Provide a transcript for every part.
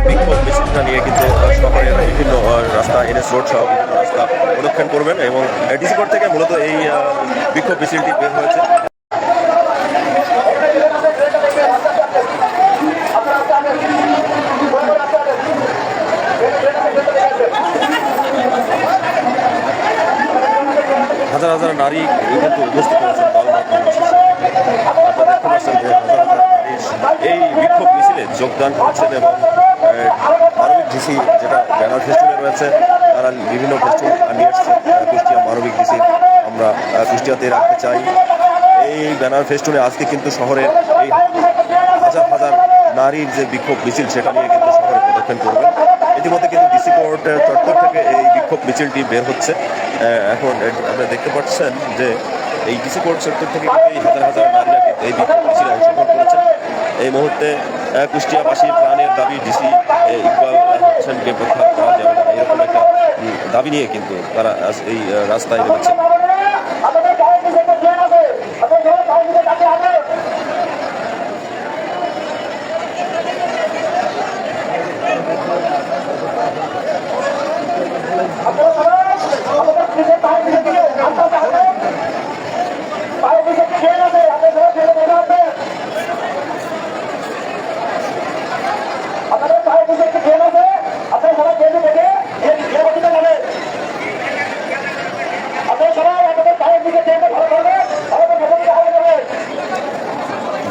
বিক্ষোভ মিছিলটা নিয়ে কিন্তু শহরের বিভিন্ন রাস্তা এনএস রোড সহ বিভিন্ন রাস্তা প্রদক্ষিণ করবেন এবং ডিসি কোর্ট থেকে মূলত এই বিক্ষোভ মিছিলটি বের হয়েছে। হাজার হাজার নারী কিন্তু উপস্থিত হয়েছেন আপনারা দেখতে পাচ্ছেন যে হাজার হাজার নারী এই বিক্ষোভ মিছিলে যোগদান করছেন এবং মানবিক ডিসি যেটা ব্যানার ফেস্টুনে রয়েছে তারা বিভিন্ন ফেস্টুন নিয়ে এসছে। কুষ্টিয়া মানবিক ডিসি আমরা কুষ্টিয়াতে রাখতে চাই। এই ব্যানার ফেস্টুনে আজকে কিন্তু শহরের এই হাজার হাজার নারীর যে বিক্ষোভ মিছিল সেটা নিয়ে কিন্তু শহরে প্রদক্ষিণ করবেন। ইতিমধ্যে কিন্তু ডিসি কোর্ট চত্বর থেকে এই বিক্ষোভ মিছিলটি বের হচ্ছে। এখন আপনারা দেখতে পাচ্ছেন যে এই ডিসি কোর্ট চত্বর থেকে কিন্তু এই হাজার হাজার নারীরা কিন্তু এই বিক্ষোভ মিছিলে অংশগ্রহণ করেছেন। এই মুহূর্তে কুষ্টিয়াবাসীর প্রাণের দাবি ডিসি ইকবাল হোসেনকে প্রত্যাহার করা যাবে না, এরকম একটা দাবি নিয়ে কিন্তু তারা এই রাস্তায় নেমেছে।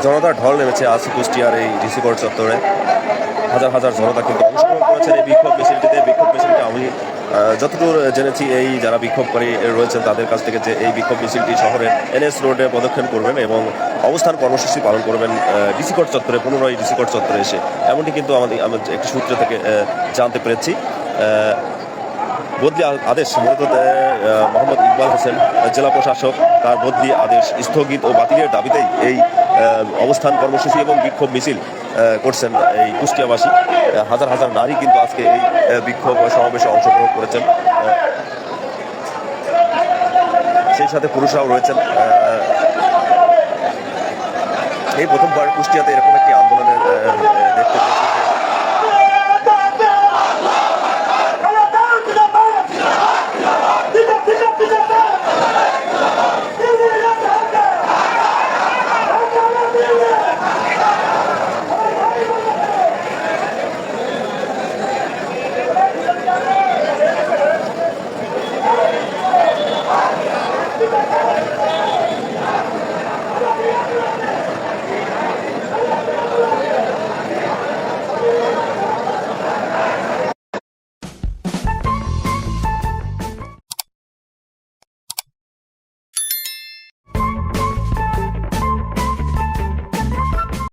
জনতার ঢল নেমেছে আজ কুষ্টিয়ার এই ডিসি কোর্ট চত্বরে। হাজার হাজার জনতা কিন্তু অংশগ্রহণ করেছেন এই বিক্ষোভ মিছিলটিতে। বিক্ষোভ মিছিলটি আমি যতদূর জেনেছি এই যারা বিক্ষোভকারী রয়েছেন তাদের কাছ থেকে যে এই বিক্ষোভ মিছিলটি শহরের এনএস রোডে প্রদক্ষিণ করবেন এবং অবস্থান কর্মসূচি পালন করবেন ডিসি কোর্ট চত্বরে, পুনরায় ডিসি কোর্ট চত্বরে এসে, এমনটি কিন্তু আমাদের একটি সূত্র থেকে জানতে পেরেছি। বদলি আদেশ মূলত মোহাম্মদ ইকবাল হোসেন জেলা প্রশাসক, তার বদলি আদেশ স্থগিত ও বাতিলের দাবিতেই এই অবস্থান কর্মসূচি এবং বিক্ষোভ মিছিল করছেন এই কুষ্টিয়াবাসী। হাজার হাজার নারী কিন্তু আজকে এই বিক্ষোভ সমাবেশে অংশগ্রহণ করেছেন, সেই সাথে পুরুষরাও রয়েছেন। এই প্রথমবার কুষ্টিয়াতে এরকম একটি আন্দোলনের